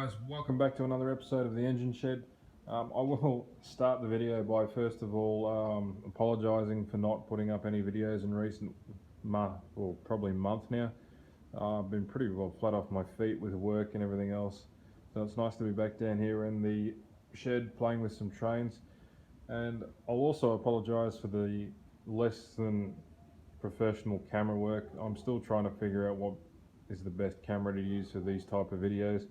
guys, welcome back to another episode of the Engine Shed. I will start the video by first of all apologising for not putting up any videos in recent probably month now. I've been pretty well flat off my feet with work and everything else, so it's nice to be back down here in the shed playing with some trains. And I'll also apologise for the less than professional camera work. I'm still trying to figure out what is the best camera to use for these type of videos.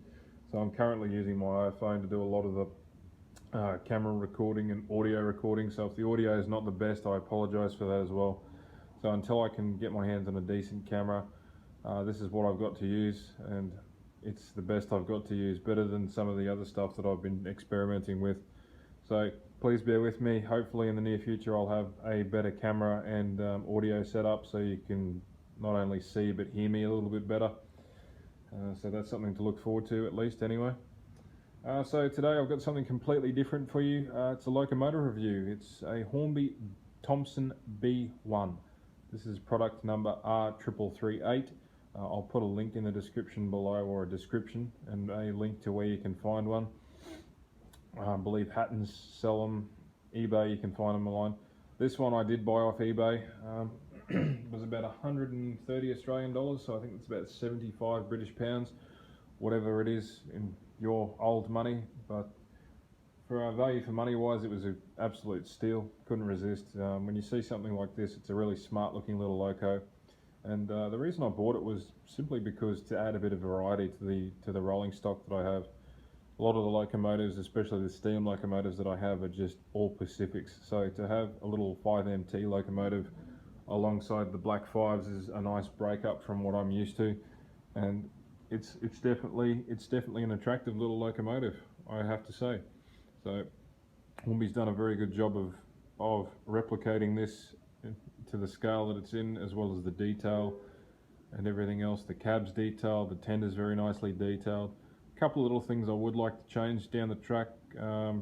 So I'm currently using my iPhone to do a lot of the camera recording and audio recording. So if the audio is not the best, I apologise for that as well. So until I can get my hands on a decent camera, this is what I've got to use, and it's the best I've got to use, better than some of the other stuff that I've been experimenting with. So please bear with me. Hopefully in the near future I'll have a better camera and audio setup so you can not only see but hear me a little bit better. So that's something to look forward to, at least anyway. So today I've got something completely different for you. It's a locomotive review. It's a Hornby Thompson B1. This is product number R3338. I'll put a link in the description below, or a description, and a link to where you can find one. I believe Hattons sell them. eBay, you can find them online. This one I did buy off eBay. It was about 130 Australian dollars, so I think it's about 75 British pounds, whatever it is in your old money. But for our value for money wise, it was an absolute steal. Couldn't resist. When you see something like this, it's a really smart looking little Loco, and the reason I bought it was simply because to add a bit of variety to the rolling stock that I have. A lot of the locomotives, especially the steam locomotives that I have, are just all Pacifics. So to have a little 5MT locomotive alongside the Black 5s is a nice break up from what I'm used to, and it's definitely an attractive little locomotive, I have to say. So Hornby's done a very good job of replicating this to the scale that it's in, as well as the detail and everything else. The cab's detailed, the tender's very nicely detailed. A couple of little things I would like to change down the track. I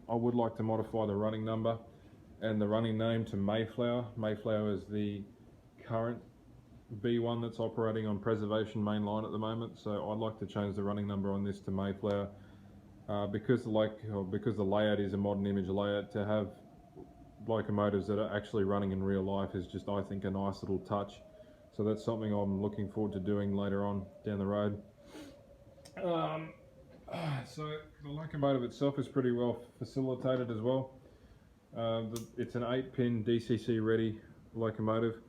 would like to modify the running number and the running name to Mayflower. Mayflower is the current B1 that's operating on Preservation main line at the moment, so I'd like to change the running number on this to Mayflower. Because the layout is a modern image layout, to have locomotives that are actually running in real life is just, I think, a nice little touch. So that's something I'm looking forward to doing later on down the road. So the locomotive itself is pretty well facilitated as well. It's an 8-pin DCC ready locomotive.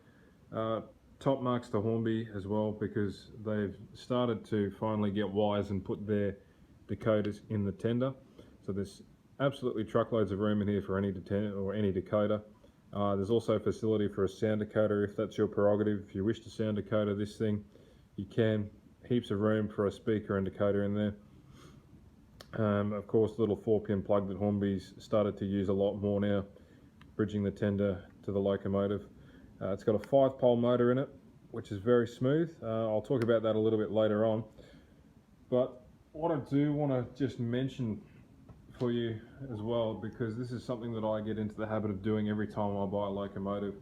Top marks to Hornby as well, because they've started to finally get wise and put their decoders in the tender. So there's absolutely truckloads of room in here for any decoder. There's also facility for a sound decoder if that's your prerogative. If you wish to sound decoder this thing, you can. Heaps of room for a speaker and decoder in there. Of course, the little 4-pin plug that Hornby's started to use a lot more now, bridging the tender to the locomotive. It's got a 5-pole motor in it, which is very smooth. I'll talk about that a little bit later on. But what I do want to just mention for you as well, because this is something that I get into the habit of doing every time I buy a locomotive.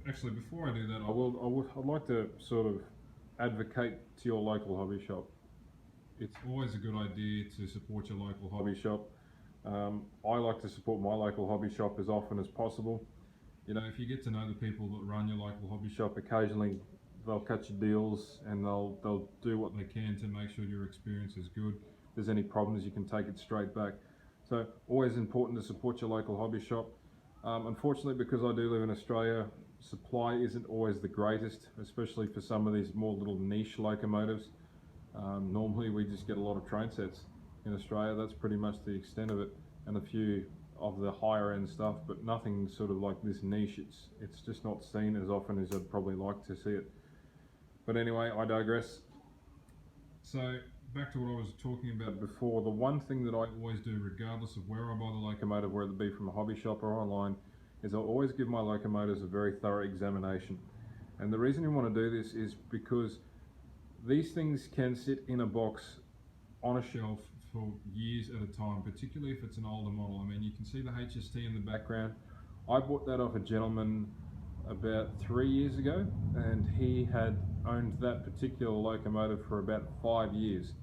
Actually, before I do that, I'd like to sort of advocate to your local hobby shop. It's always a good idea to support your local hobby shop. I like to support my local hobby shop as often as possible. You know, if you get to know the people that run your local hobby shop, occasionally they'll cut you deals and they'll do what they can to make sure your experience is good. If there's any problems, you can take it straight back. So always important to support your local hobby shop. Unfortunately, because I do live in Australia, supply isn't always the greatest, especially for some of these more little niche locomotives. Normally we just get a lot of train sets in Australia. That's pretty much the extent of it, and a few of the higher end stuff, but nothing sort of like this niche. It's just not seen as often as I'd probably like to see it. But anyway, I digress. So back to what I was talking about before, the one thing that I always do, regardless of where I buy the locomotive, whether it be from a hobby shop or online, is I always give my locomotives a very thorough examination. And the reason you want to do this is because these things can sit in a box on a shelf for years at a time, particularly if it's an older model. I mean, you can see the HST in the background. I bought that off a gentleman about 3 years ago, and he had owned that particular locomotive for about 5 years.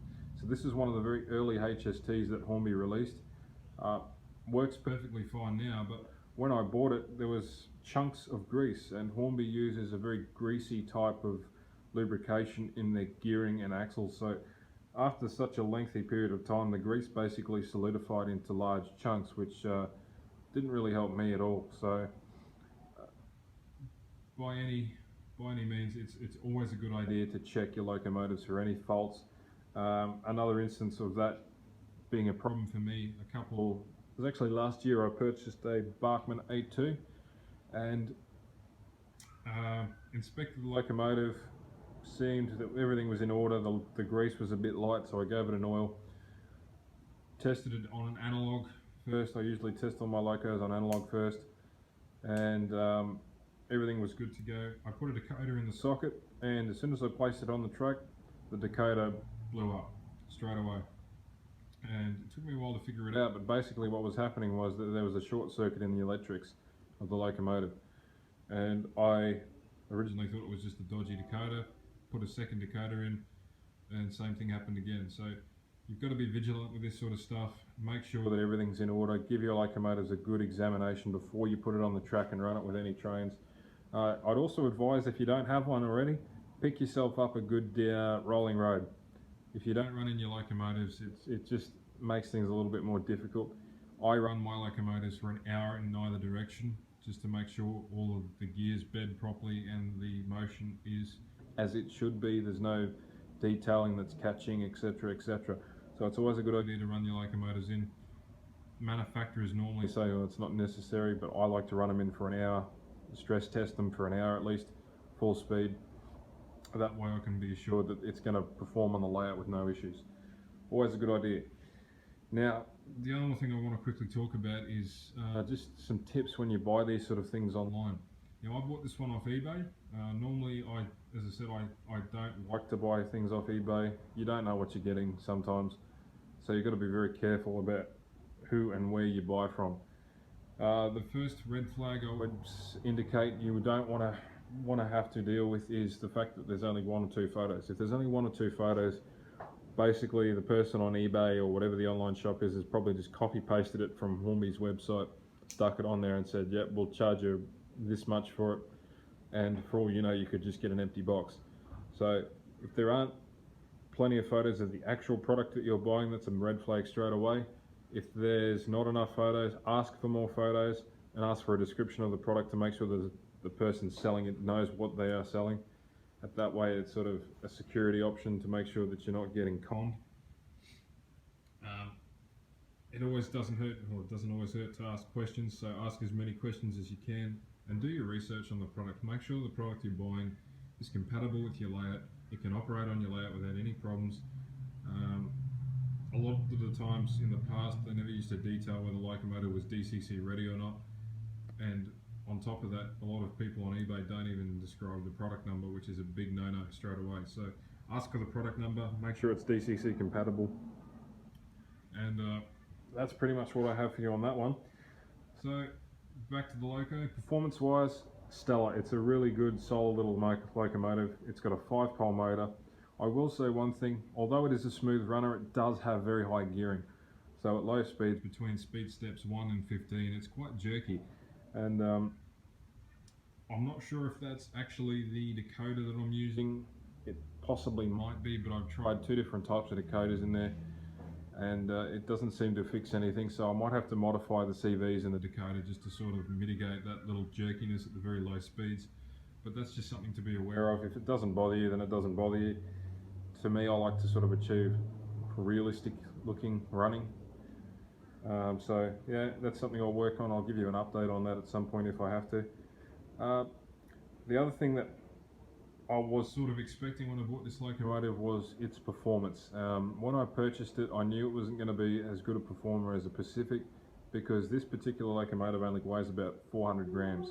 So this is one of the very early HSTs that Hornby released. Works perfectly fine now, but when I bought it there was chunks of grease, and Hornby uses a very greasy type of lubrication in their gearing and axles. So after such a lengthy period of time, the grease basically solidified into large chunks, which didn't really help me at all. So by any means, it's always a good idea to check your locomotives for any faults. Another instance of that being a problem for me, it was actually last year. I purchased a Bachmann 82 and inspected the locomotive. Seemed that everything was in order. The grease was a bit light, so I gave it an oil. Tested it on an analog first. I usually test all my locos on analog first, and everything was good to go. I put a decoder in the socket, and as soon as I placed it on the track, the decoder blew up straight away. And it took me a while to figure it out, but basically what was happening was that there was a short circuit in the electrics of the locomotive, and I originally thought it was just a dodgy decoder. Put a second decoder in, and same thing happened again. So you've got to be vigilant with this sort of stuff. Make sure that everything's in order. Give your locomotives a good examination before you put it on the track and run it with any trains. I'd also advise, if you don't have one already, pick yourself up a good rolling road. If you don't run in your locomotives, it just makes things a little bit more difficult. I run my locomotives for an hour in either direction, just to make sure all of the gears bed properly and the motion is as it should be. There's no detailing that's catching, etc, etc. So it's always a good idea to run your locomotives in. Manufacturers normally say, well, it's not necessary, but I like to run them in for an hour, stress test them for an hour at least, full speed. That way I can be assured that it's going to perform on the layout with no issues. Always a good idea. Now, the other thing I want to quickly talk about is just some tips when you buy these sort of things online. Now, I bought this one off eBay. Normally, as I said, I don't like to buy things off eBay. You don't know what you're getting sometimes, so you've got to be very careful about who and where you buy from. The first red flag I would indicate you don't want to have to deal with is the fact that there's only 1 or 2 photos. If there's only 1 or 2 photos, basically the person on eBay or whatever the online shop is has probably just copy pasted it from Hornby's website, stuck it on there and said, yep, we'll charge you this much for it, and for all you know, you could just get an empty box. So if there aren't plenty of photos of the actual product that you're buying, that's a red flag straight away. If there's not enough photos, ask for more photos and ask for a description of the product to make sure that the person selling it knows what they are selling. That way it's sort of a security option to make sure that you're not getting conned. It always doesn't hurt, or it doesn't always hurt to ask questions, so ask as many questions as you can and do your research on the product. Make sure the product you're buying is compatible with your layout. It can operate on your layout without any problems. A lot of the times in the past, they never used to detail whether the locomotive was DCC ready or not, and on top of that, a lot of people on eBay don't even describe the product number, which is a big no-no straight away. So ask for the product number, make sure it's DCC compatible, and that's pretty much what I have for you on that one. So back to the Loco. Performance-wise, stellar. It's a really good, solid little locomotive. It's got a 5-pole motor. I will say one thing, although it is a smooth runner, it does have very high gearing. So at low speeds, between speed steps 1 and 15, it's quite jerky. And I'm not sure if that's actually the decoder that I'm using. It possibly might be, but I've tried 2 different types of decoders in there, and it doesn't seem to fix anything. So I might have to modify the CVs in the decoder just to sort of mitigate that little jerkiness at the very low speeds. But that's just something to be aware of. If it doesn't bother you, then it doesn't bother you. To me, I like to sort of achieve realistic looking running. So yeah, that's something I'll work on. I'll give you an update on that at some point if I have to. The other thing that I was sort of expecting when I bought this locomotive was its performance. When I purchased it, I knew it wasn't going to be as good a performer as a Pacific, because this particular locomotive only weighs about 400 grams.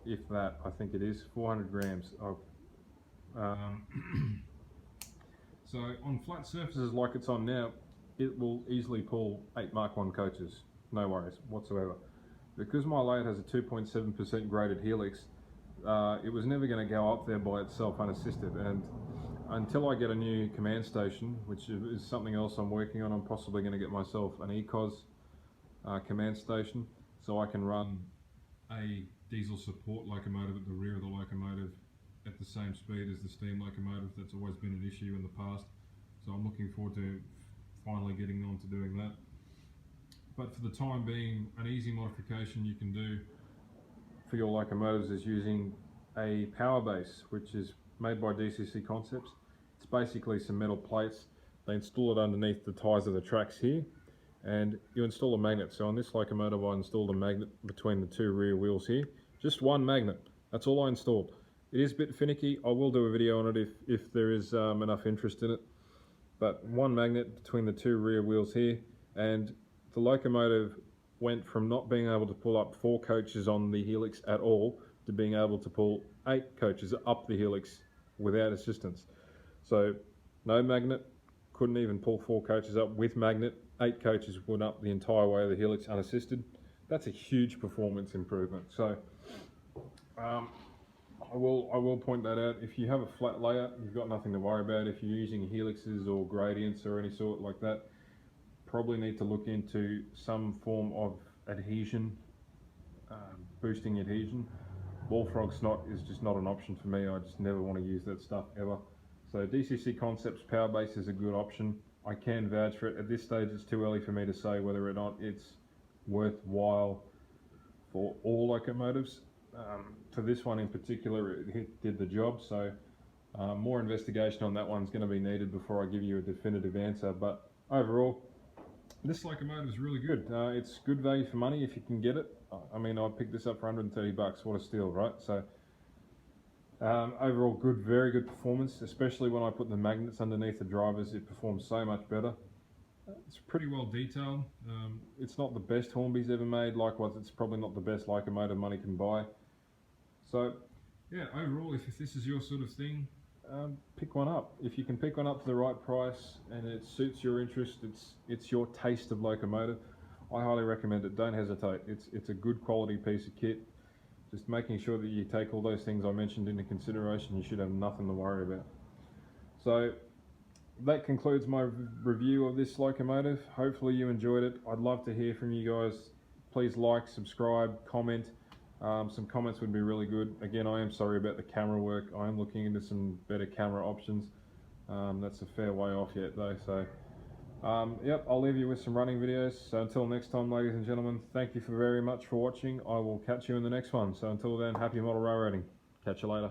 If that, I think it is 400 grams. So on flat surfaces like it's on now, it will easily pull 8 Mark 1 coaches, no worries whatsoever. because my lathe has a 2.7% graded helix, it was never going to go up there by itself unassisted, and until I get a new command station, which is something else I'm working on, I'm possibly going to get myself an ECOS command station, so I can run a diesel support locomotive at the rear of the locomotive at the same speed as the steam locomotive. That's always been an issue in the past, so I'm looking forward to finally getting on to doing that. But for the time being, an easy modification you can do for your locomotives is using a power base, which is made by DCC Concepts. It's basically some metal plates. They install it underneath the tyres of the tracks here, and you install a magnet. So on this locomotive I installed a magnet between the two rear wheels here. Just one magnet, that's all I installed. It is a bit finicky. I will do a video on it if there is enough interest in it. But one magnet between the two rear wheels here, and the locomotive went from not being able to pull up 4 coaches on the helix at all to being able to pull 8 coaches up the helix without assistance. So no magnet, couldn't even pull 4 coaches up. With magnet, 8 coaches went up the entire way of the helix unassisted. That's a huge performance improvement. So I will point that out. If you have a flat layout, you've got nothing to worry about. If you're using helixes or gradients or any sort like that, probably need to look into some form of adhesion, boosting adhesion. Bullfrog snot is just not an option for me. I just never want to use that stuff ever. So DCC Concepts power base is a good option. I can vouch for it. At this stage it's too early for me to say whether or not it's worthwhile for all locomotives. For this one in particular, it did the job, so more investigation on that one's going to be needed before I give you a definitive answer. But overall, this locomotive is really good. It's good value for money if you can get it. I mean, I picked this up for 130 bucks. What a steal, right? So overall good, very good performance, especially when I put the magnets underneath the drivers. It performs so much better. It's pretty well detailed. It's not the best Hornby's ever made. Likewise, it's probably not the best locomotive money can buy. So yeah, overall, if this is your sort of thing, pick one up. If you can pick one up for the right price and it suits your interest, it's your taste of locomotive, I highly recommend it. Don't hesitate. It's a good quality piece of kit. Just making sure that you take all those things I mentioned into consideration, you should have nothing to worry about. So that concludes my review of this locomotive. Hopefully you enjoyed it. I'd love to hear from you guys. Please like, subscribe, comment. Some comments would be really good. Again, I am sorry about the camera work. I am looking into some better camera options. That's a fair way off yet though. So yep, I'll leave you with some running videos. So until next time, ladies and gentlemen, thank you very much for watching. I will catch you in the next one. So until then, happy model railroading. Catch you later.